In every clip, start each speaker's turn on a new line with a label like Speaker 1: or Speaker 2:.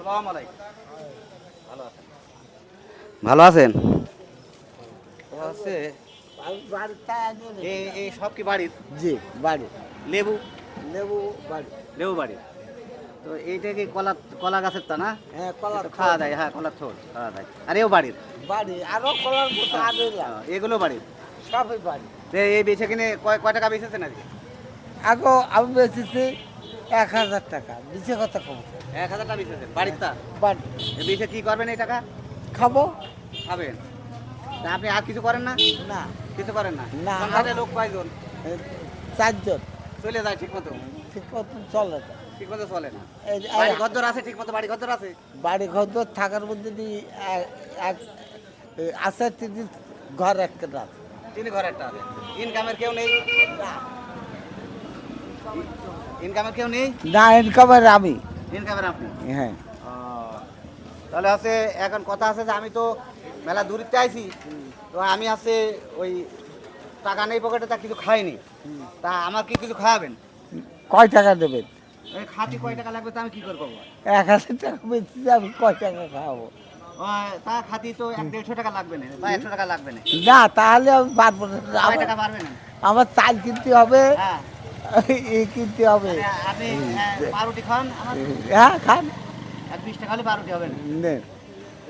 Speaker 1: আসসালামু আলাইকুম। ভালো আছেন? ভালো আছেন? তো হচ্ছে এই সব কি বাড়ির?
Speaker 2: জি বাড়ি
Speaker 1: লেবু
Speaker 2: লেবু বাড়ি।
Speaker 1: লেবু বাড়ির। তো এইটা কি কলা কলা গাছের তা না?
Speaker 2: হ্যাঁ
Speaker 1: এ
Speaker 2: কলার
Speaker 1: তো খাওয়া
Speaker 2: থোড়।
Speaker 1: যায়, হ্যাঁ কলার থোড় খাওয়া যায়। আর এও বাড়ির?
Speaker 2: বাড়ি আরো কলার মতো আগে
Speaker 1: এগুলো বাড়ির?
Speaker 2: সবই বাড়ি।
Speaker 1: তো এই বেচে কিনে কয় টাকা বেচেছেন আজকে?
Speaker 2: আগো আমি বেচেছি 1,000 টাকা, নিচে কথা কম।
Speaker 1: 1000 টাকা বেচেছেন বাড়ির তা?
Speaker 2: বাড়ি
Speaker 1: এই বেচে কি করবেন এই টাকা?
Speaker 2: খাবো
Speaker 1: খাবেন? তা আপনি আর কিছু করেন না?
Speaker 2: না।
Speaker 1: কিছু করেন না?
Speaker 2: না।
Speaker 1: সংসারে লোক কয়জন?
Speaker 2: 4 জন
Speaker 1: চলে যায় ঠিক মতো?
Speaker 2: ঠিক মতো চলে না।
Speaker 1: ঠিক মতো চলে না?
Speaker 2: এই যে
Speaker 1: বাড়ি ঘরদর আছে ঠিক মতো? বাড়ি ঘরদর আছে?
Speaker 2: বাড়ি ঘর দর থাকার মধ্যে আছে তিনি ঘর একটা রাত।
Speaker 1: তিনি ঘর একটা আছে। ইনকামের কেউ নেই? ইনকামের কেউ নেই?
Speaker 2: না ইনকামের আমি।
Speaker 1: ইনকামের আপনি?
Speaker 2: হ্যাঁ
Speaker 1: ও, তাহলে আছে এখন কথা আছে যে আমি তো মেলা দূরিতে আইছি, তো আমি আছে ওই টাকা নেই পকেটে, তা কিছু খাইনি, তা আমার কি কিছু খাওয়াবেন?
Speaker 2: কয় টাকা দেবেন?
Speaker 1: ওই খাতি কয় টাকা লাগবে তা আমি কি করে পাবো?
Speaker 2: 1,000 টাকা বেশি আমি কয় টাকা খাওয়াবো?
Speaker 1: তা খাতি তো 150 টাকা লাগবে না বা 100 টাকা লাগবে না?
Speaker 2: না তাহলে আমি পারবো না।
Speaker 1: কয় টাকা পারবেন না?
Speaker 2: আমার চাল কিনতে হবে,
Speaker 1: হ্যাঁ,
Speaker 2: এই কিনতে হবে।
Speaker 1: মানে আপনি পাউরুটি খান আমার?
Speaker 2: হ্যাঁ খান
Speaker 1: 20 টাকা হলে পাউরুটি হবে না?
Speaker 2: নেন।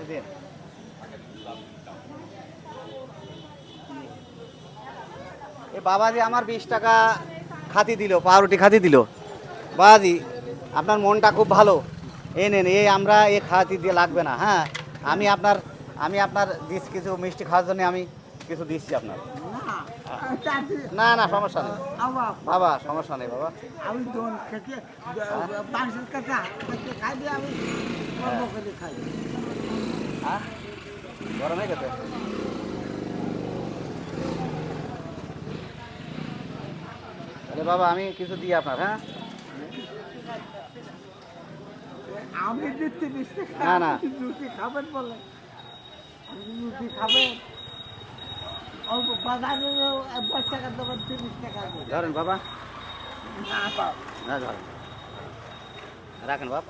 Speaker 1: দেন। এ বাবাজি আমার 20 টাকা খাতি দিল, পাউরুটি খাতি দিল। বাবাজি আপনার মনটা খুব ভালো, এই নেন, এই আমরা এই খাতি দিয়ে লাগবে না, হ্যাঁ। আমি আপনার দিচ্ছি কিছু মিষ্টি খাওয়ার জন্য, আমি কিছু দিচ্ছি আপনার। না না সমস্যা নেই বাবা, সমস্যা নেই বাবা।
Speaker 2: আমি দোন খেতে মানুষের কাছে খাই দিয়ে আমি কর্ম করে খাই।
Speaker 1: হ্যাঁ গরম হয়ে গেছে? তাহলে বাবা আমি কিছু দিই আপনার, হ্যাঁ।
Speaker 2: আমি দিচ্ছি 20 টাকা,
Speaker 1: না, না।
Speaker 2: আপনি রুটি খাবেন বলে আপনি রুটি খাবেন। ও বাজারেরও 10 টাকা দেবেন, 30 টাকা দেবেন।
Speaker 1: ধরেন বাবা,
Speaker 2: না বাবা।
Speaker 1: না ধরেন, রাখেন বাপ।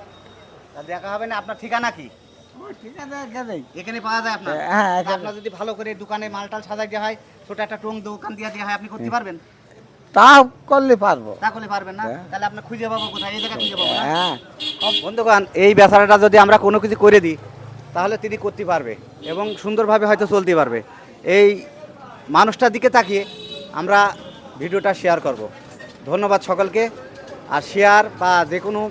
Speaker 1: তা দেখা হবে না, আপনার ঠিকানা কি?
Speaker 2: ও ঠিক আছে এখানেই।
Speaker 1: এখানে পাওয়া যায় আপনার?
Speaker 2: হ্যাঁ,
Speaker 1: তা
Speaker 2: এখানে।
Speaker 1: আপনার যদি ভালো করে দোকানে মালটাল সাজাই দেওয়া হয়, ছোট একটা টং দোকান দিয়ে দেওয়া হয়, আপনি করতে পারবেন?
Speaker 2: তা করলে পারবো।
Speaker 1: তা করলে পারবেন না?
Speaker 2: হ্যাঁ।
Speaker 1: তাহলে আপনার খুঁজে পাবো কোথায়? এই জায়গায় খুঁজে পাবো না?
Speaker 2: হ্যাঁ
Speaker 1: বন্ধুগণ, এই বেচারাটা যদি আমরা কোনো কিছু করে দিই তাহলে তিনি করতে পারবে এবং সুন্দরভাবে হয়তো চলতে পারবে। এই মানুষটার দিকে তাকিয়ে আমরা ভিডিওটা শেয়ার করব। ধন্যবাদ সকলকে। আর শেয়ার বা যে কোনো